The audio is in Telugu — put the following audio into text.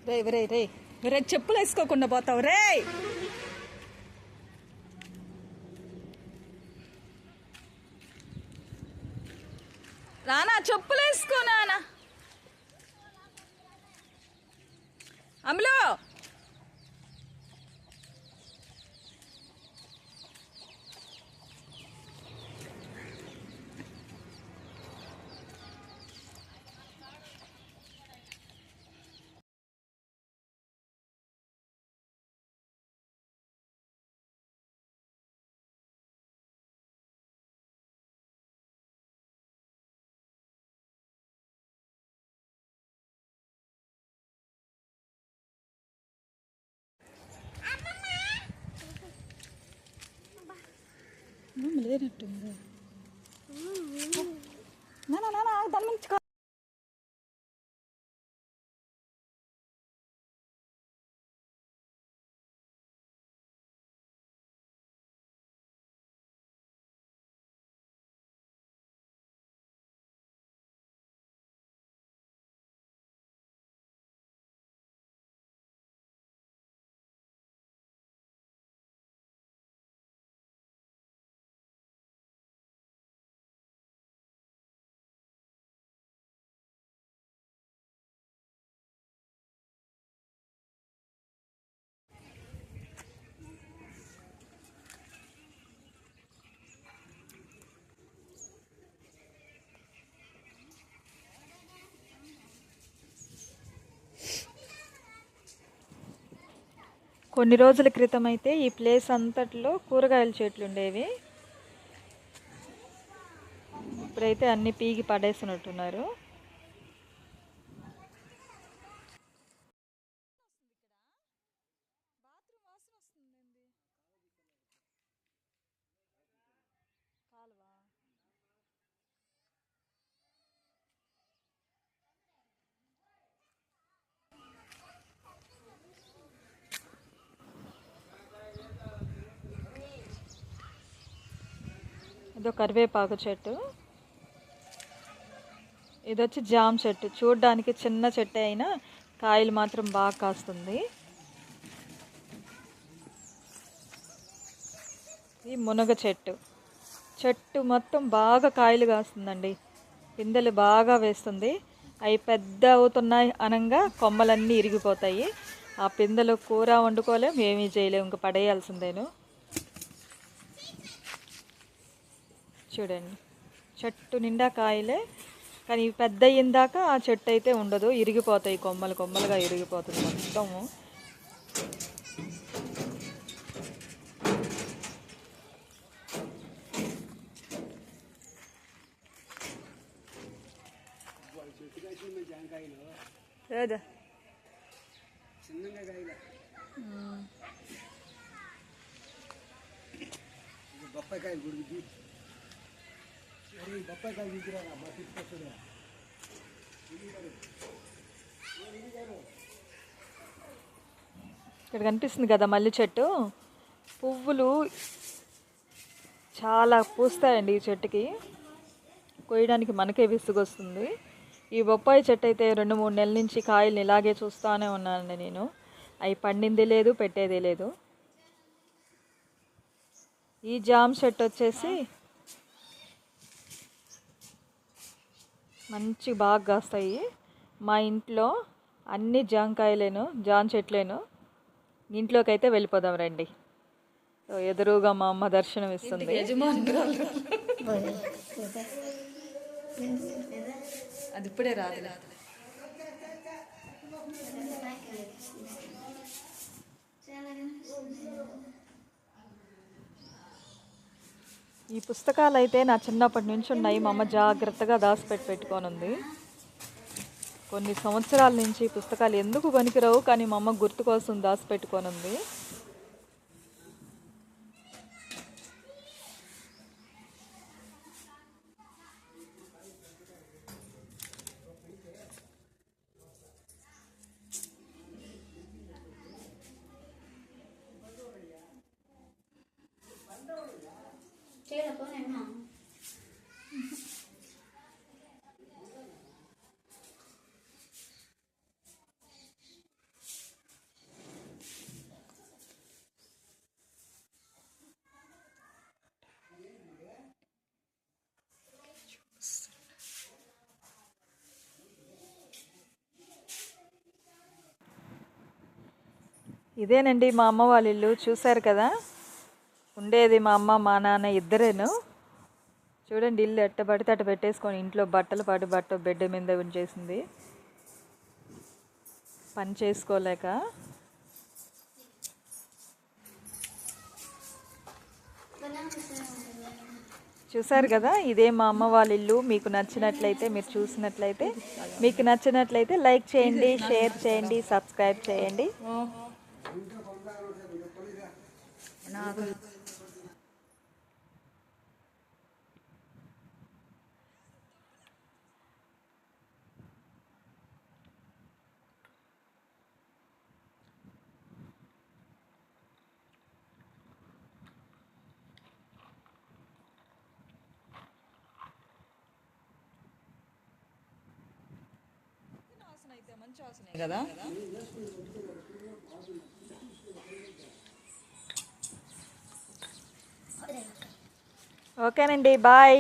రే రే రే రే చెప్పులు వేసుకోకుండా పోతావు రే. రానా చెప్పులు వేసుకో నానా. అమలు లేనట్టుంది. నానా నానా దాని నుంచి కొన్ని రోజుల క్రితం అయితే ఈ ప్లేస్ అంతట్లో కూరగాయల చెట్లు ఉండేవి. ఇప్పుడైతే అన్ని పీకి పడేసినట్టున్నారు. ఇదో కరివేపాకు చెట్టు, ఇది వచ్చి జామ చెట్టు. చూడడానికి చిన్న చెట్టు అయినా కాయలు మాత్రం బాగా కాస్తుంది. ఈ మునగ చెట్టు, చెట్టు మొత్తం బాగా కాయలు కాస్తుందండి. పిందెలు బాగా వేస్తుంది. అవి పెద్ద అవుతున్నాయి అనగా కొమ్మలన్నీ ఇరిగిపోతాయి. ఆ పిందెలు కూర వండుకోలేం, ఏమీ చేయలేము, ఇంకా పడేయాల్సిందేను. చూడండి చెట్టు నిండా కాయలే, కానీ పెద్ద అయ్యిందాక ఆ చెట్టు అయితే ఉండదు, ఇరిగిపోతాయి, కొమ్మలు కొమ్మలుగా ఇరిగిపోతుంది మొత్తము. ఇక్కడ కనిపిస్తుంది కదా మల్లి చెట్టు, పువ్వులు చాలా పూస్తాయండి ఈ చెట్టుకి. కోయడానికి మనకే విసుగొస్తుంది. ఈ బొప్పాయి చెట్టు అయితే 2-3 నెలల నుంచి కాయలు ఇలాగే చూస్తూనే ఉన్నానండి నేను. అవి పండింది లేదు, పెట్టేది లేదు. ఈ జామ చెట్టు వచ్చేసి మంచి బాగా కాస్తాయి. మా ఇంట్లో అన్ని జామకాయలేను, జామ చెట్లేను. ఇంట్లోకి అయితే వెళ్ళిపోదాం రండి. ఎదురుగా మా అమ్మ దర్శనం ఇస్తుంది. అది ఇప్పుడే రాదు. ఈ పుస్తకాలు అయితే నా చిన్నప్పటి నుంచి ఉన్నాయి. మా అమ్మ జాగ్రత్తగా పెట్టుకొని ఉంది. కొన్ని సంవత్సరాల నుంచి ఈ పుస్తకాలు ఎందుకు పనికిరావు, కానీ మా అమ్మ గుర్తు కోసం పెట్టుకొని ఉంది. ఇదేనండి మా అమ్మ వాళ్ళ ఇల్లు. చూశారు కదా, ఉండేది మా అమ్మ మా నాన్న ఇద్దరేను. చూడండి, ఇల్లు ఎట్ట పడితే అట్ట పెట్టేసుకొని ఇంట్లో బట్టలు బట్ట బెడ్ మీద ఉంచేసింది పని చేసుకోలేక. చూసారు కదా, ఇదే మా అమ్మ వాళ్ళ ఇల్లు. మీకు నచ్చినట్లయితే, మీరు చూసినట్లయితే, మీకు నచ్చినట్లయితే లైక్ చేయండి, షేర్ చేయండి, సబ్స్క్రైబ్ చేయండి. కదా, ఓకేనండి, బాయ్.